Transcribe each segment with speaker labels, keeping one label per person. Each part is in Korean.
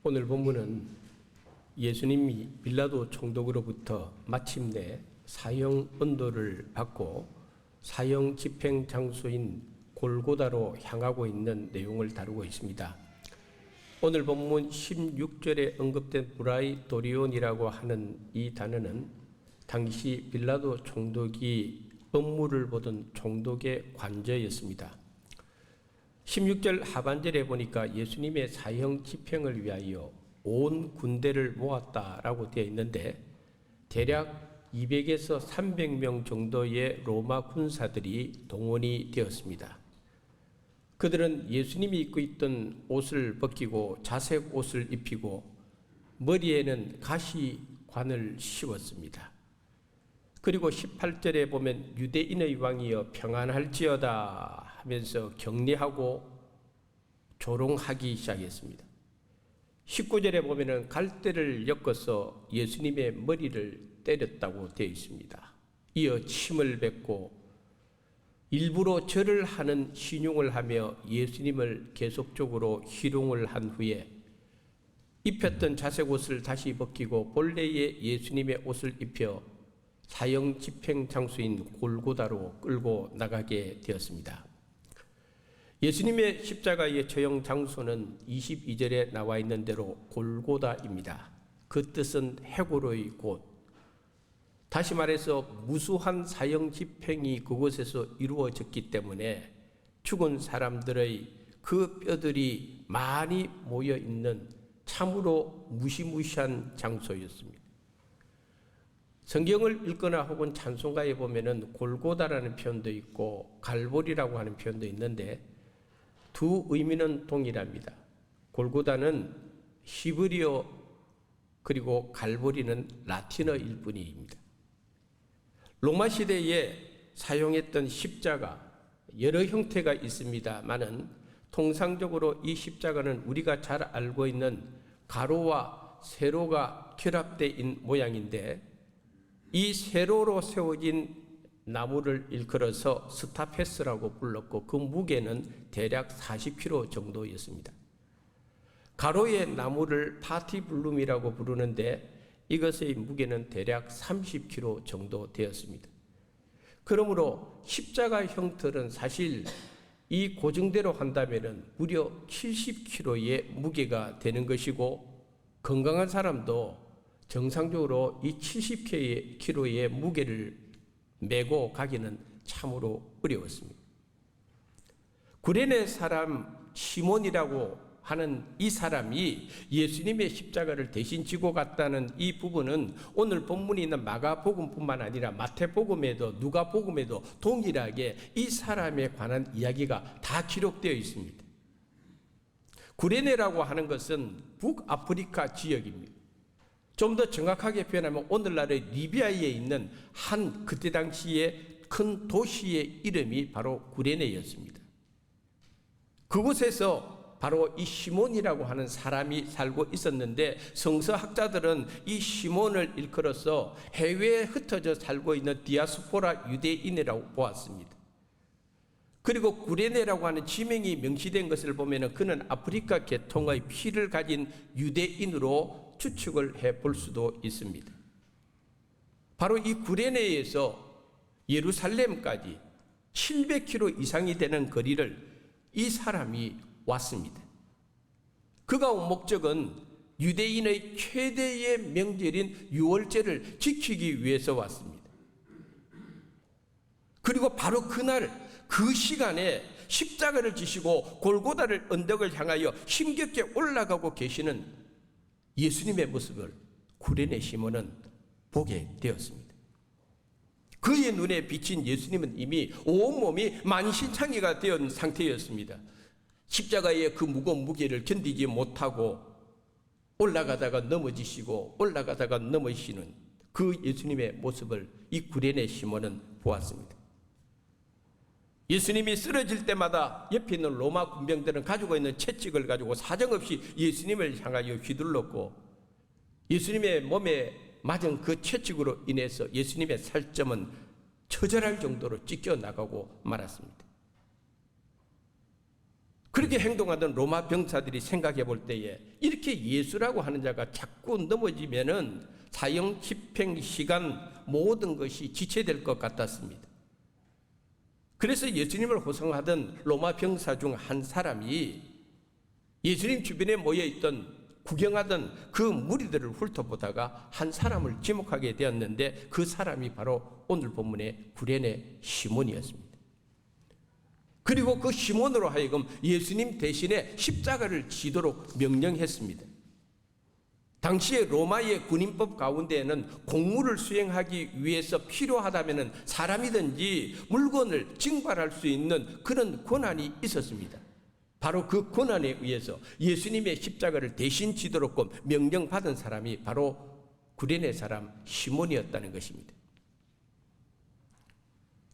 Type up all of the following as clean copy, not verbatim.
Speaker 1: 오늘 본문은 예수님이 빌라도 총독으로부터 마침내 사형 언도를 받고 사형 집행 장소인 골고다로 향하고 있는 내용을 다루고 있습니다. 오늘 본문 16절에 언급된 브라이도리온이라고 하는 이 단어는 당시 빌라도 총독이 업무를 보던 총독의 관저였습니다. 16절 하반절에 보니까 예수님의 사형 집행을 위하여 온 군대를 모았다라고 되어 있는데 대략 200에서 300명 정도의 로마 군사들이 동원이 되었습니다. 그들은 예수님이 입고 있던 옷을 벗기고 자색 옷을 입히고 머리에는 가시관을 씌웠습니다. 그리고 18절에 보면 유대인의 왕이여 평안할지어다 하면서 격려하고 조롱하기 시작했습니다. 19절에 보면 갈대를 엮어서 예수님의 머리를 때렸다고 되어 있습니다. 이어 침을 뱉고 일부러 절을 하는 신용을 하며 예수님을 계속적으로 희롱을 한 후에 입혔던 자색 옷을 다시 벗기고 본래의 예수님의 옷을 입혀 사형 집행 장소인 골고다로 끌고 나가게 되었습니다. 예수님의 십자가의 처형 장소는 22절에 나와 있는 대로 골고다입니다. 그 뜻은 해골의 곳. 다시 말해서 무수한 사형 집행이 그곳에서 이루어졌기 때문에 죽은 사람들의 그 뼈들이 많이 모여 있는 참으로 무시무시한 장소였습니다. 성경을 읽거나 혹은 찬송가에 보면은 골고다라는 표현도 있고 갈보리라고 하는 표현도 있는데 두 의미는 동일합니다. 골고다는 히브리어 그리고 갈보리는 라틴어일 뿐입니다. 로마 시대에 사용했던 십자가 여러 형태가 있습니다만은 통상적으로 이 십자가는 우리가 잘 알고 있는 가로와 세로가 결합된 모양인데 이 세로로 세워진 나무를 일컬어서 스타페스라고 불렀고 그 무게는 대략 40kg 정도였습니다. 가로의 나무를 파티블룸이라고 부르는데 이것의 무게는 대략 30kg 정도 되었습니다. 그러므로 십자가 형틀은 사실 이 고정대로 한다면 무려 70kg의 무게가 되는 것이고 건강한 사람도 정상적으로 이 70kg의 무게를 메고 가기는 참으로 어려웠습니다. 구레네 사람 시몬이라고 하는 이 사람이 예수님의 십자가를 대신 지고 갔다는 이 부분은 오늘 본문에 있는 마가복음뿐만 아니라 마태복음에도 누가복음에도 동일하게 이 사람에 관한 이야기가 다 기록되어 있습니다. 구레네라고 하는 것은 북아프리카 지역입니다. 좀 더 정확하게 표현하면 오늘날의 리비아에 있는 한 그때 당시에 큰 도시의 이름이 바로 구레네였습니다. 그곳에서 바로 이 시몬이라고 하는 사람이 살고 있었는데 성서학자들은 이 시몬을 일컬어서 해외에 흩어져 살고 있는 디아스포라 유대인이라고 보았습니다. 그리고 구레네라고 하는 지명이 명시된 것을 보면 그는 아프리카 계통의 피를 가진 유대인으로 추측을 해볼 수도 있습니다. 바로 이 구레네에서 예루살렘까지 700km 이상이 되는 거리를 이 사람이 왔습니다. 그가 온 목적은 유대인의 최대의 명절인 유월절을 지키기 위해서 왔습니다. 그리고 바로 그날 그 시간에 십자가를 지시고 골고다를 언덕을 향하여 힘겹게 올라가고 계시는 예수님의 모습을 구레네 시몬은 보게 되었습니다. 그의 눈에 비친 예수님은 이미 온몸이 만신창이가 된 상태였습니다. 십자가의 그 무거운 무게를 견디지 못하고 올라가다가 넘어지시고 올라가다가 넘어지시는 그 예수님의 모습을 이 구레네 시몬은 보았습니다. 예수님이 쓰러질 때마다 옆에 있는 로마 군병들은 가지고 있는 채찍을 가지고 사정없이 예수님을 향하여 휘둘렀고 예수님의 몸에 맞은 그 채찍으로 인해서 예수님의 살점은 처절할 정도로 찢겨 나가고 말았습니다. 그렇게 행동하던 로마 병사들이 생각해 볼 때에 이렇게 예수라고 하는 자가 자꾸 넘어지면은 사형 집행 시간 모든 것이 지체될 것 같았습니다. 그래서 예수님을 호송하던 로마 병사 중 한 사람이 예수님 주변에 모여있던 구경하던 그 무리들을 훑어보다가 한 사람을 지목하게 되었는데 그 사람이 바로 오늘 본문의 구레네 시몬이었습니다. 그리고 그 시몬으로 하여금 예수님 대신에 십자가를 지도록 명령했습니다. 당시에 로마의 군인법 가운데에는 공무를 수행하기 위해서 필요하다면 사람이든지 물건을 징발할 수 있는 그런 권한이 있었습니다. 바로 그 권한에 의해서 예수님의 십자가를 대신 지도록 명령받은 사람이 바로 구레네 사람 시몬이었다는 것입니다.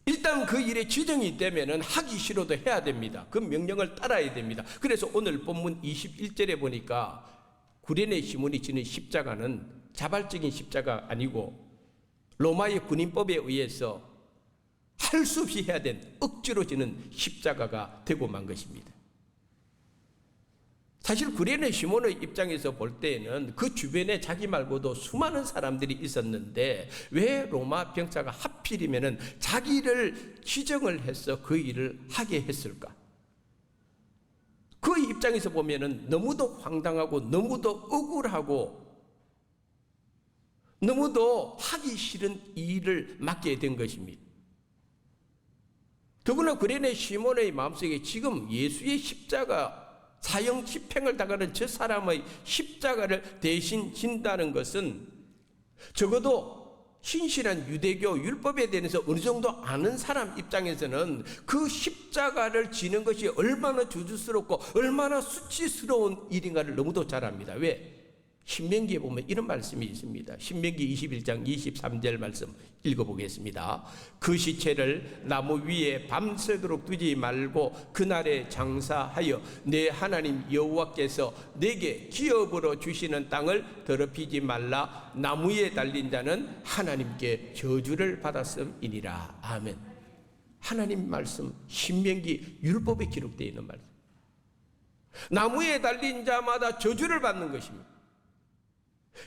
Speaker 1: 일단 그 일에 지정이 되면은 하기 싫어도 해야 됩니다. 그 명령을 따라야 됩니다. 그래서 오늘 본문 21절에 보니까 구레네 시몬이 지는 십자가는 자발적인 십자가 아니고 로마의 군인법에 의해서 할 수 없이 해야 된 억지로 지는 십자가가 되고 만 것입니다. 사실 구레네 시몬의 입장에서 볼 때에는 그 주변에 자기 말고도 수많은 사람들이 있었는데 왜 로마 병사가 하필이면은 자기를 지정을 해서 그 일을 하게 했을까? 그 입장에서 보면은 너무도 황당하고 너무도 억울하고 너무도 하기 싫은 일을 맡게 된 것입니다. 더구나 구레네 시몬의 마음속에 지금 예수의 십자가 사형 집행을 당하는 저 사람의 십자가를 대신 진다는 것은 적어도 신실한 유대교 율법에 대해서 어느 정도 아는 사람 입장에서는 그 십자가를 지는 것이 얼마나 저주스럽고 얼마나 수치스러운 일인가를 너무도 잘 압니다. 왜? 신명기에 보면 이런 말씀이 있습니다. 신명기 21장 23절 말씀 읽어보겠습니다. 그 시체를 나무 위에 밤새도록 두지 말고 그날에 장사하여 내 하나님 여호와께서 내게 기업으로 주시는 땅을 더럽히지 말라. 나무에 달린 자는 하나님께 저주를 받았음이니라. 아멘. 하나님 말씀, 신명기 율법에 기록되어 있는 말씀. 나무에 달린 자마다 저주를 받는 것입니다.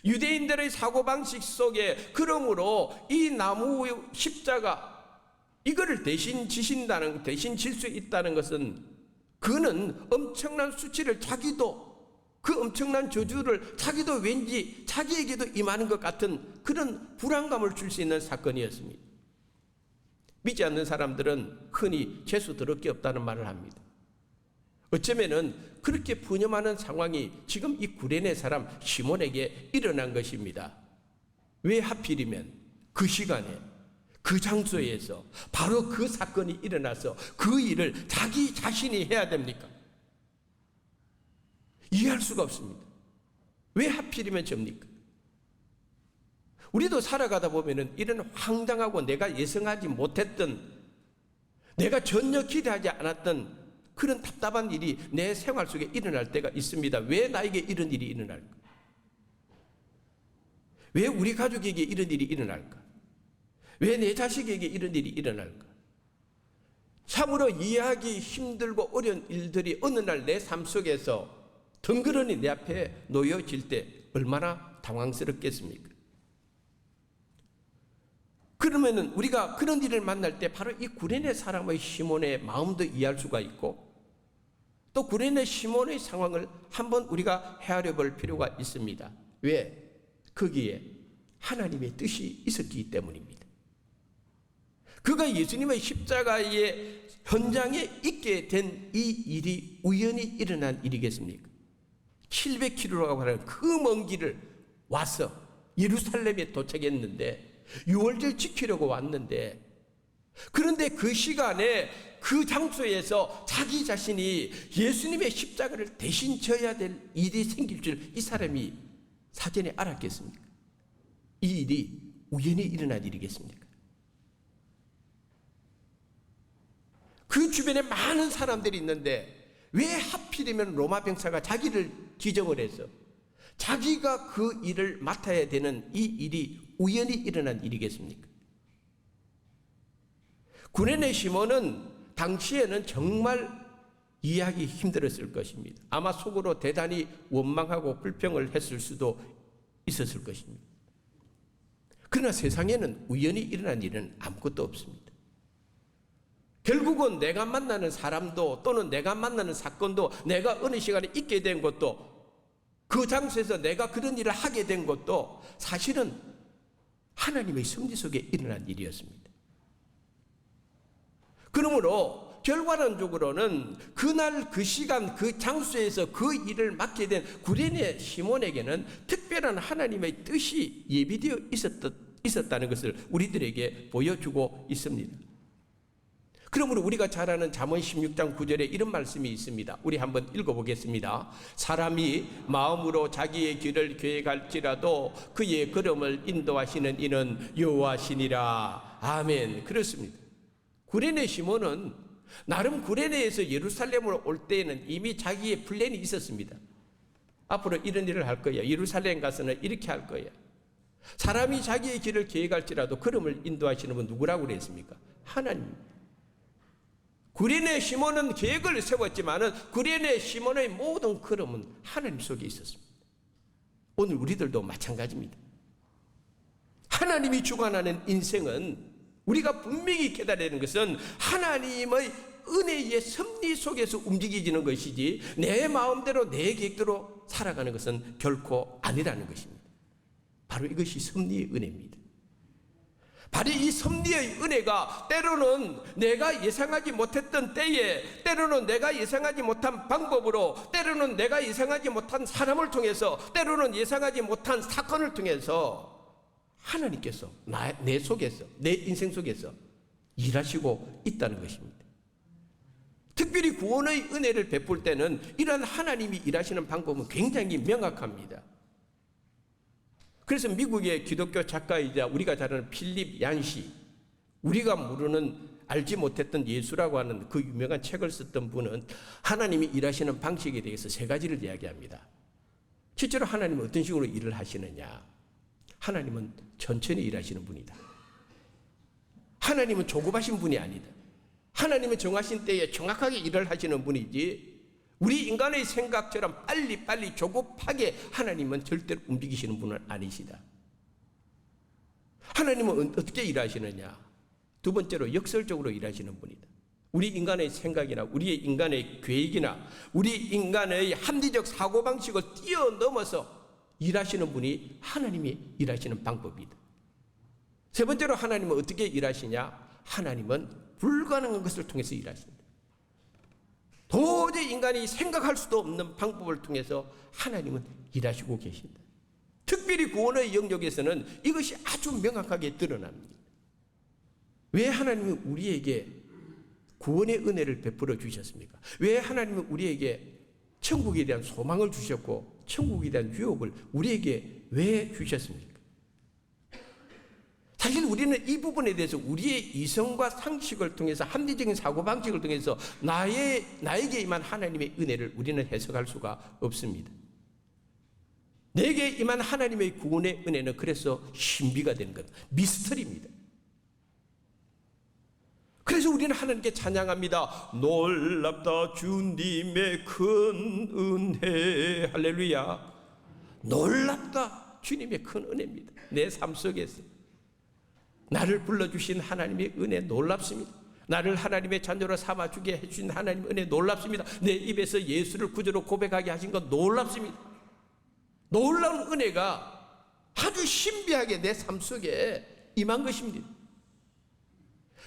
Speaker 1: 유대인들의 사고방식 속에 그러므로 이 나무 십자가 이거를 대신 지신다는, 대신 질 수 있다는 것은 그는 엄청난 수치를 자기도 그 엄청난 저주를 자기도 왠지 자기에게도 임하는 것 같은 그런 불안감을 줄 수 있는 사건이었습니다. 믿지 않는 사람들은 흔히 재수 더럽게 없다는 말을 합니다. 어쩌면은 그렇게 푸념하는 상황이 지금 이 구레네 사람 시몬에게 일어난 것입니다. 왜 하필이면 그 시간에 그 장소에서 바로 그 사건이 일어나서 그 일을 자기 자신이 해야 됩니까? 이해할 수가 없습니다. 왜 하필이면 접니까? 우리도 살아가다 보면은 이런 황당하고 내가 예상하지 못했던, 내가 전혀 기대하지 않았던 그런 답답한 일이 내 생활 속에 일어날 때가 있습니다. 왜 나에게 이런 일이 일어날까? 왜 우리 가족에게 이런 일이 일어날까? 왜 내 자식에게 이런 일이 일어날까? 참으로 이해하기 힘들고 어려운 일들이 어느 날 내 삶 속에서 덩그러니 내 앞에 놓여질 때 얼마나 당황스럽겠습니까? 그러면은 우리가 그런 일을 만날 때 바로 이 구레네 사람의 시몬의 마음도 이해할 수가 있고 또 구레네 시몬의 상황을 한번 우리가 헤아려 볼 필요가 있습니다. 왜? 거기에 하나님의 뜻이 있었기 때문입니다. 그가 예수님의 십자가의 현장에 있게 된 이 일이 우연히 일어난 일이겠습니까? 700km라고 하는 그 먼 길을 와서 예루살렘에 도착했는데 유월절 지키려고 왔는데 그런데 그 시간에 그 장소에서 자기 자신이 예수님의 십자가를 대신 져야 될 일이 생길 줄 이 사람이 사전에 알았겠습니까? 이 일이 우연히 일어난 일이겠습니까? 그 주변에 많은 사람들이 있는데 왜 하필이면 로마 병사가 자기를 지정을 해서 자기가 그 일을 맡아야 되는 이 일이 우연히 일어난 일이겠습니까? 구레네 시몬은 당시에는 정말 이해하기 힘들었을 것입니다. 아마 속으로 대단히 원망하고 불평을 했을 수도 있었을 것입니다. 그러나 세상에는 우연히 일어난 일은 아무것도 없습니다. 결국은 내가 만나는 사람도 또는 내가 만나는 사건도 내가 어느 시간에 있게 된 것도 그 장소에서 내가 그런 일을 하게 된 것도 사실은 하나님의 섭리 속에 일어난 일이었습니다. 그러므로 결과론적으로는 그날 그 시간 그 장소에서 그 일을 맡게 된 구레네 시몬에게는 특별한 하나님의 뜻이 예비되어 있었다는 것을 우리들에게 보여주고 있습니다. 그러므로 우리가 잘 아는 잠언 16장 9절에 이런 말씀이 있습니다. 우리 한번 읽어보겠습니다. 사람이 마음으로 자기의 길을 계획할지라도 그의 걸음을 인도하시는 이는 여호와시니라. 아멘. 그렇습니다. 구레네 시몬은 나름 구레네에서 예루살렘으로 올 때에는 이미 자기의 플랜이 있었습니다. 앞으로 이런 일을 할 거야. 예루살렘 가서는 이렇게 할 거야. 사람이 자기의 길을 계획할지라도 걸음을 인도하시는 분 누구라고 그랬습니까? 하나님. 구레네 시몬은 계획을 세웠지만은 구레네 시몬의 모든 걸음은 하나님 속에 있었습니다. 오늘 우리들도 마찬가지입니다. 하나님이 주관하는 인생은 우리가 분명히 깨달아야 하는 것은 하나님의 은혜의 섭리 속에서 움직이지는 것이지 내 마음대로 내 계획대로 살아가는 것은 결코 아니라는 것입니다. 바로 이것이 섭리의 은혜입니다. 바로 이 섭리의 은혜가 때로는 내가 예상하지 못했던 때에, 때로는 내가 예상하지 못한 방법으로, 때로는 내가 예상하지 못한 사람을 통해서, 때로는 예상하지 못한 사건을 통해서 하나님께서 내 속에서, 내 인생 속에서 일하시고 있다는 것입니다. 특별히 구원의 은혜를 베풀 때는 이러한 하나님이 일하시는 방법은 굉장히 명확합니다. 그래서 미국의 기독교 작가이자 우리가 잘 아는 필립 얀시, 우리가 모르는 알지 못했던 예수라고 하는 그 유명한 책을 썼던 분은 하나님이 일하시는 방식에 대해서 세 가지를 이야기합니다. 실제로 하나님은 어떤 식으로 일을 하시느냐? 하나님은 천천히 일하시는 분이다. 하나님은 조급하신 분이 아니다. 하나님은 정하신 때에 정확하게 일을 하시는 분이지 우리 인간의 생각처럼 빨리 조급하게 하나님은 절대로 움직이시는 분은 아니시다. 하나님은 어떻게 일하시느냐? 두 번째로 역설적으로 일하시는 분이다. 우리 인간의 생각이나 우리의 인간의 계획이나 우리 인간의 합리적 사고방식을 뛰어넘어서 일하시는 분이 하나님이 일하시는 방법이다. 세 번째로 하나님은 어떻게 일하시냐? 하나님은 불가능한 것을 통해서 일하신다. 도저히 인간이 생각할 수도 없는 방법을 통해서 하나님은 일하시고 계신다. 특별히 구원의 영역에서는 이것이 아주 명확하게 드러납니다. 왜 하나님은 우리에게 구원의 은혜를 베풀어 주셨습니까? 왜 하나님은 우리에게 천국에 대한 소망을 주셨고 천국에 대한 유혹을 우리에게 왜 주셨습니까? 사실 우리는 이 부분에 대해서 우리의 이성과 상식을 통해서 합리적인 사고방식을 통해서 나에게 임한 하나님의 은혜를 우리는 해석할 수가 없습니다. 내게 임한 하나님의 구원의 은혜는 그래서 신비가 되는 것, 미스터리입니다. 그래서 우리는 하나님께 찬양합니다. 놀랍다 주님의 큰 은혜. 할렐루야. 놀랍다 주님의 큰 은혜입니다. 내 삶 속에서 나를 불러주신 하나님의 은혜 놀랍습니다. 나를 하나님의 자녀로 삼아주게 해주신 하나님의 은혜 놀랍습니다. 내 입에서 예수를 구주로 고백하게 하신 건 놀랍습니다. 놀라운 은혜가 아주 신비하게 내 삶 속에 임한 것입니다.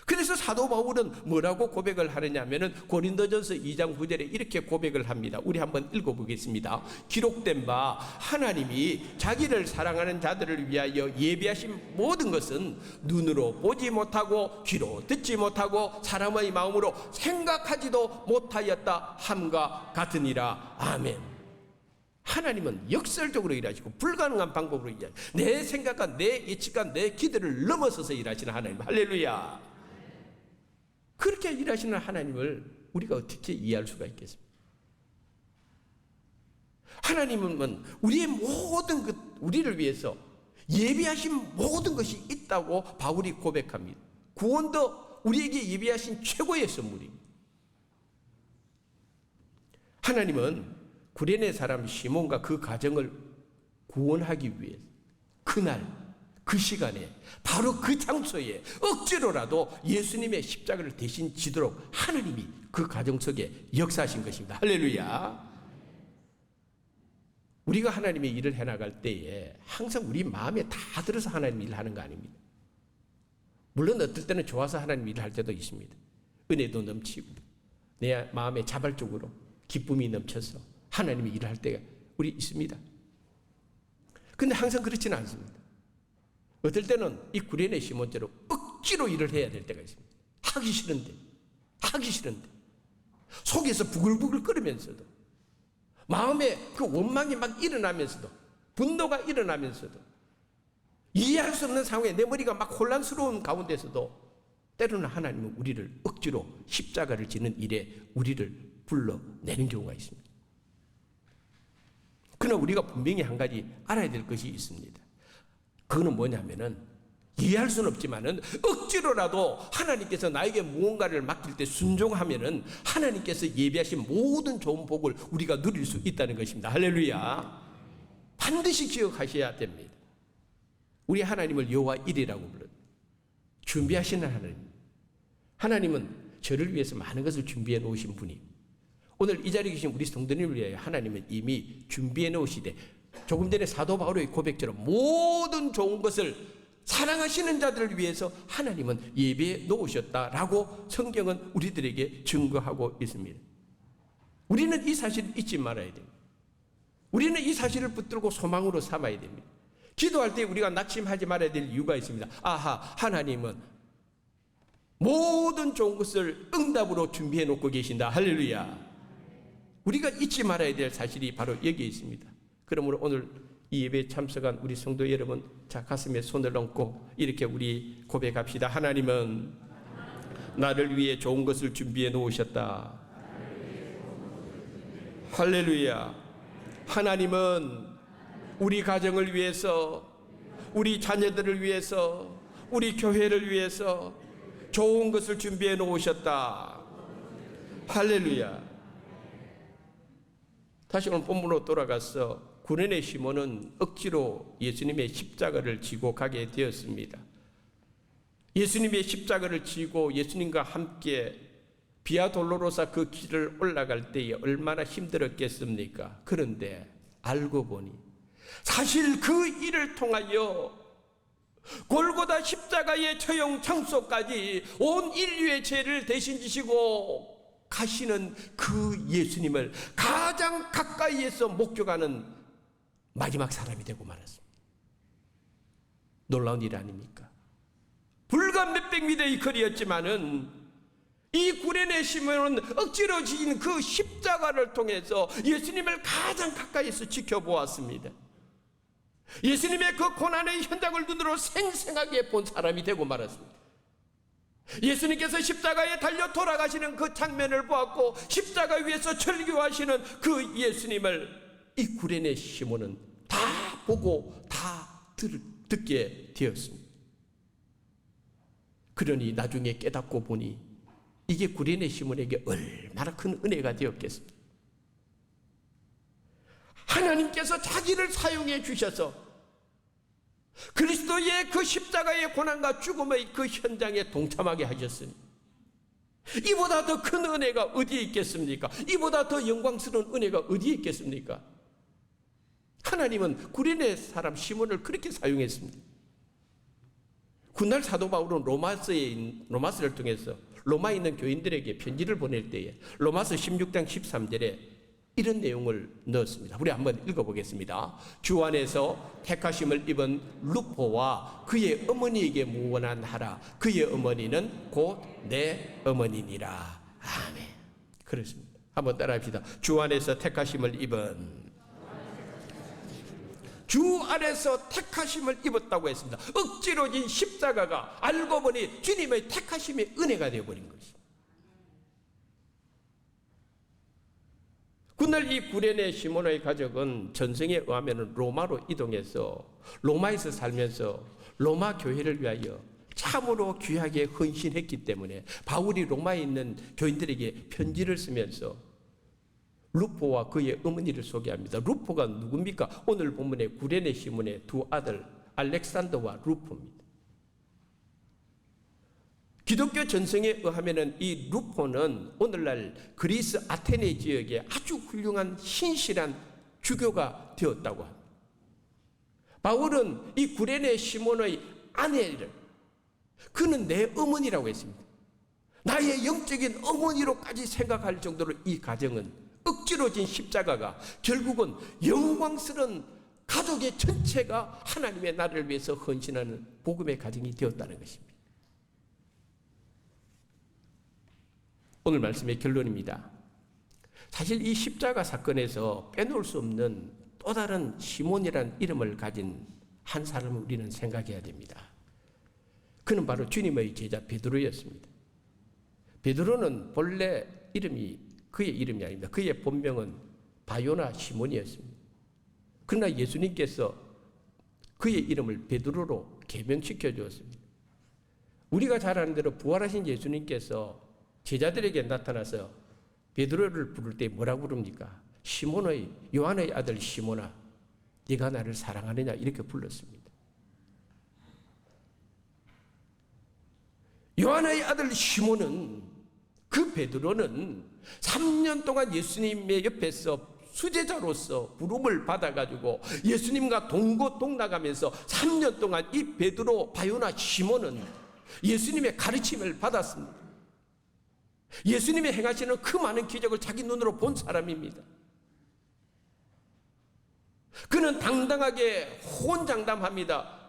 Speaker 1: 그래서 사도 바울은 뭐라고 고백을 하느냐 하면은 고린도전서 2장 9절에 이렇게 고백을 합니다. 우리 한번 읽어보겠습니다. 기록된 바 하나님이 자기를 사랑하는 자들을 위하여 예비하신 모든 것은 눈으로 보지 못하고 귀로 듣지 못하고 사람의 마음으로 생각하지도 못하였다 함과 같으니라. 아멘. 하나님은 역설적으로 일하시고 불가능한 방법으로 일하시고 내 생각과 내 예측과 내 기대를 넘어서서 일하시는 하나님. 할렐루야. 그렇게 일하시는 하나님을 우리가 어떻게 이해할 수가 있겠습니까? 하나님은 우리의 모든 것, 우리를 위해서 예비하신 모든 것이 있다고 바울이 고백합니다. 구원도 우리에게 예비하신 최고의 선물입니다. 하나님은 구레네 사람 시몬과 그 가정을 구원하기 위해 그날 그 시간에 바로 그 장소에 억지로라도 예수님의 십자가를 대신 지도록 하나님이 그 가정 속에 역사하신 것입니다. 할렐루야. 우리가 하나님의 일을 해나갈 때에 항상 우리 마음에 다 들어서 하나님 일을 하는 거 아닙니다. 물론 어떨 때는 좋아서 하나님 일을 할 때도 있습니다. 은혜도 넘치고 내 마음에 자발적으로 기쁨이 넘쳐서 하나님의 일을 할 때가 우리 있습니다. 근데 항상 그렇지는 않습니다. 어떨 때는 이 구레네 시몬처럼 억지로 일을 해야 될 때가 있습니다. 하기 싫은데 속에서 부글부글 끓으면서도 마음에 그 원망이 막 일어나면서도 분노가 일어나면서도 이해할 수 없는 상황에 내 머리가 막 혼란스러운 가운데서도 때로는 하나님은 우리를 억지로 십자가를 지는 일에 우리를 불러내는 경우가 있습니다. 그러나 우리가 분명히 한 가지 알아야 될 것이 있습니다. 그거는 뭐냐면은 이해할 수는 없지만은 억지로라도 하나님께서 나에게 무언가를 맡길 때 순종하면은 하나님께서 예비하신 모든 좋은 복을 우리가 누릴 수 있다는 것입니다. 할렐루야. 반드시 기억하셔야 됩니다. 우리 하나님을 여호와 일이라고 불러요. 준비하시는 하나님. 하나님은 저를 위해서 많은 것을 준비해 놓으신 분이 오늘 이 자리에 계신 우리 성도님을 위하여 하나님은 이미 준비해 놓으시되 조금 전에 사도 바울의 고백처럼 모든 좋은 것을 사랑하시는 자들을 위해서 하나님은 예배해 놓으셨다라고 성경은 우리들에게 증거하고 있습니다. 우리는 이 사실을 잊지 말아야 됩니다. 우리는 이 사실을 붙들고 소망으로 삼아야 됩니다. 기도할 때 우리가 낙심하지 말아야 될 이유가 있습니다. 아하, 하나님은 모든 좋은 것을 응답으로 준비해 놓고 계신다. 할렐루야. 우리가 잊지 말아야 될 사실이 바로 여기에 있습니다. 그러므로 오늘 이 예배에 참석한 우리 성도 여러분, 자, 가슴에 손을 얹고 이렇게 우리 고백합시다. 하나님은 나를 위해 좋은 것을 준비해 놓으셨다. 할렐루야. 하나님은 우리 가정을 위해서, 우리 자녀들을 위해서, 우리 교회를 위해서 좋은 것을 준비해 놓으셨다. 할렐루야. 다시 오늘 본문으로 돌아가서 구레네 시몬은 억지로 예수님의 십자가를 지고 가게 되었습니다. 예수님의 십자가를 지고 예수님과 함께 비아 돌로로사 그 길을 올라갈 때에 얼마나 힘들었겠습니까? 그런데 알고 보니 사실 그 일을 통하여 골고다 십자가의 처형 장소까지 온 인류의 죄를 대신 지시고 가시는 그 예수님을 가장 가까이에서 목격하는 마지막 사람이 되고 말았습니다. 놀라운 일 아닙니까? 불과 몇백 미터의 거리였지만은 이 구레네 시몬은 억지로 지은 그 십자가를 통해서 예수님을 가장 가까이에서 지켜보았습니다. 예수님의 그 고난의 현장을 눈으로 생생하게 본 사람이 되고 말았습니다. 예수님께서 십자가에 달려 돌아가시는 그 장면을 보았고 십자가 위에서 절규하시는 그 예수님을 이 구레네 시몬은 다 보고 다 듣게 되었습니다. 그러니 나중에 깨닫고 보니 이게 구레네 시몬에게 얼마나 큰 은혜가 되었겠습니까? 하나님께서 자기를 사용해 주셔서 그리스도의 그 십자가의 고난과 죽음의 그 현장에 동참하게 하셨으니 이보다 더 큰 은혜가 어디에 있겠습니까? 이보다 더 영광스러운 은혜가 어디에 있겠습니까? 하나님은 구레네 사람 시몬을 그렇게 사용했습니다. 훗날 사도 바울은 로마서를 통해서 로마에 있는 교인들에게 편지를 보낼 때에 로마서 16장 13절에 이런 내용을 넣었습니다. 우리 한번 읽어보겠습니다. 주 안에서 택하심을 입은 루포와 그의 어머니에게 무원하라. 그의 어머니는 곧 내 어머니니라. 아멘. 그렇습니다. 한번 따라합시다. 주 안에서 택하심을 입은, 주 안에서 택하심을 입었다고 했습니다. 억지로 진 십자가가 알고 보니 주님의 택하심의 은혜가 되어버린 것입니다. 그날 이 구레네 시몬의 가족은 전승에 의하면 로마로 이동해서 로마에서 살면서 로마 교회를 위하여 참으로 귀하게 헌신했기 때문에 바울이 로마에 있는 교인들에게 편지를 쓰면서 루포와 그의 어머니를 소개합니다. 루포가 누굽니까? 오늘 본문의 구레네 시몬의 두 아들 알렉산더와 루포입니다. 기독교 전성에 의하면 이 루포는 오늘날 그리스 아테네 지역에 아주 훌륭한 신실한 주교가 되었다고 합니다. 바울은 이 구레네 시몬의 아내를 그는 내 어머니라고 했습니다. 나의 영적인 어머니로까지 생각할 정도로 이 가정은 억지로 진 십자가가 결국은 영광스러운 가족의 전체가 하나님의 나라를 위해서 헌신하는 복음의 가정이 되었다는 것입니다. 오늘 말씀의 결론입니다. 사실 이 십자가 사건에서 빼놓을 수 없는 또 다른 시몬이라는 이름을 가진 한 사람을 우리는 생각해야 됩니다. 그는 바로 주님의 제자 베드로였습니다. 베드로는 본래 이름이 그의 이름이 아닙니다. 그의 본명은 바요나 시몬이었습니다. 그러나 예수님께서 그의 이름을 베드로로 개명시켜 주었습니다. 우리가 잘 아는 대로 부활하신 예수님께서 제자들에게 나타나서 베드로를 부를 때 뭐라고 부릅니까? 시몬의 요한의 아들 시몬아, 네가 나를 사랑하느냐 이렇게 불렀습니다. 요한의 아들 시몬은 그 베드로는 3년 동안 예수님의 옆에서 수제자로서 부름을 받아가지고 예수님과 동고동락하면서 3년 동안 이 베드로 바요나 시몬은 예수님의 가르침을 받았습니다. 예수님이 행하시는 그 많은 기적을 자기 눈으로 본 사람입니다. 그는 당당하게 호언장담합니다.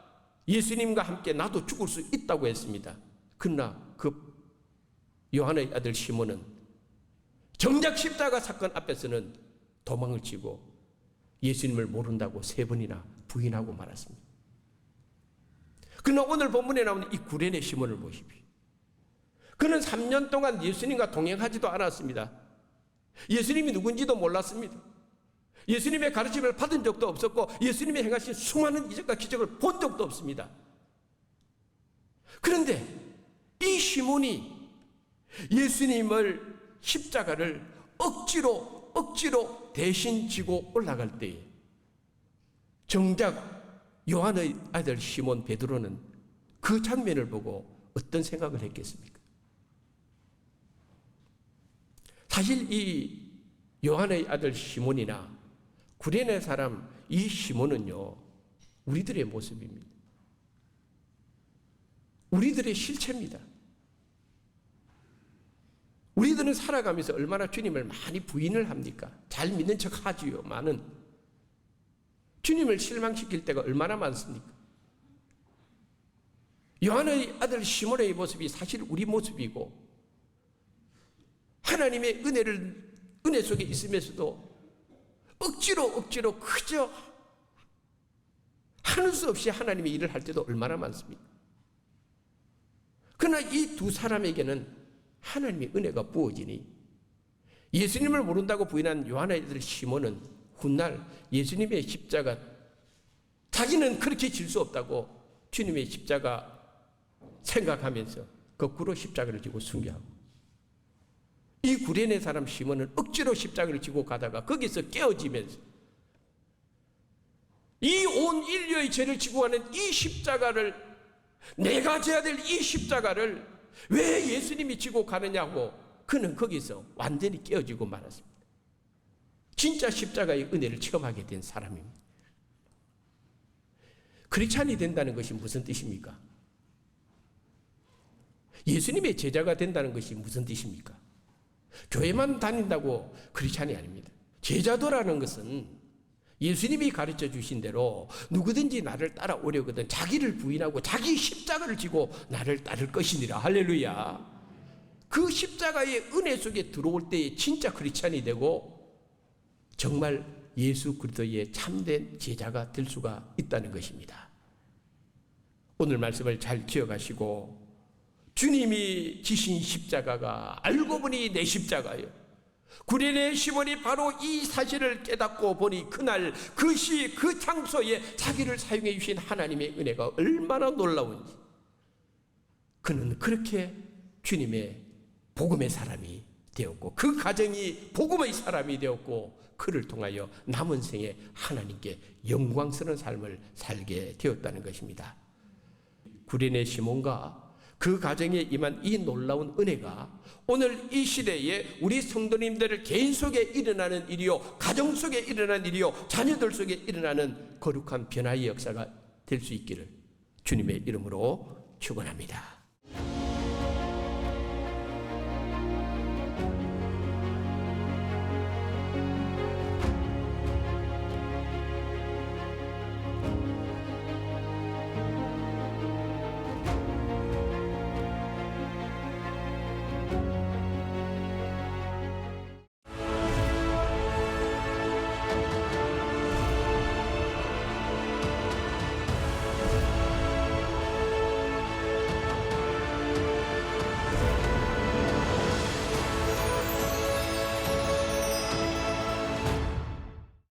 Speaker 1: 예수님과 함께 나도 죽을 수 있다고 했습니다. 그러나 그 요한의 아들 시몬은 정작 십자가 사건 앞에서는 도망을 치고 예수님을 모른다고 3번이나 부인하고 말았습니다. 그러나 오늘 본문에 나오는 이 구레네 시몬을 보십시오. 그는 3년 동안 예수님과 동행하지도 않았습니다. 예수님이 누군지도 몰랐습니다. 예수님의 가르침을 받은 적도 없었고 예수님이 행하신 수많은 이적과 기적을 본 적도 없습니다. 그런데 이 시몬이 예수님을 십자가를 억지로 대신 지고 올라갈 때에 정작 요한의 아들 시몬 베드로는 그 장면을 보고 어떤 생각을 했겠습니까? 사실 이 요한의 아들 시몬이나 구레네 사람 이 시몬은요, 우리들의 모습입니다. 우리들의 실체입니다. 우리들은 살아가면서 얼마나 주님을 많이 부인을 합니까? 잘 믿는 척 하지요. 많은 주님을 실망시킬 때가 얼마나 많습니까? 요한의 아들 시몬의 모습이 사실 우리 모습이고 하나님의 은혜 속에 있으면서도 억지로 그저 하는 수 없이 하나님의 일을 할 때도 얼마나 많습니까? 그러나 이 두 사람에게는 하나님의 은혜가 부어지니 예수님을 모른다고 부인한 요한의 아들 시몬은 훗날 예수님의 십자가 자기는 그렇게 질 수 없다고 주님의 십자가 생각하면서 거꾸로 십자가를 지고 순교하고 이 구레네 사람 시몬은 억지로 십자가를 지고 가다가 거기서 깨어지면서 이 온 인류의 죄를 지고 가는 이 십자가를 내가 져야 될 이 십자가를 왜 예수님이 지고 가느냐고 그는 거기서 완전히 깨어지고 말았습니다. 진짜 십자가의 은혜를 체험하게 된 사람입니다. 크리스찬이 된다는 것이 무슨 뜻입니까? 예수님의 제자가 된다는 것이 무슨 뜻입니까? 교회만 다닌다고 크리스찬이 아닙니다. 제자도라는 것은 예수님이 가르쳐 주신 대로 누구든지 나를 따라오려거든 자기를 부인하고 자기 십자가를 지고 나를 따를 것이니라. 할렐루야. 그 십자가의 은혜 속에 들어올 때에 진짜 크리스찬이 되고 정말 예수 그리스도의 참된 제자가 될 수가 있다는 것입니다. 오늘 말씀을 잘 기억하시고 주님이 지신 십자가가 알고 보니 내 십자가예요. 구레네 시몬이 바로 이 사실을 깨닫고 보니 그날 그 시 그 장소에 자기를 사용해 주신 하나님의 은혜가 얼마나 놀라운지 그는 그렇게 주님의 복음의 사람이 되었고 그 가정이 복음의 사람이 되었고 그를 통하여 남은 생에 하나님께 영광스러운 삶을 살게 되었다는 것입니다. 구레네 시몬과 그 가정에 임한 이 놀라운 은혜가 오늘 이 시대에 우리 성도님들 개인 속에 일어나는 일이요, 가정 속에 일어나는 일이요, 자녀들 속에 일어나는 거룩한 변화의 역사가 될 수 있기를 주님의 이름으로 축원합니다.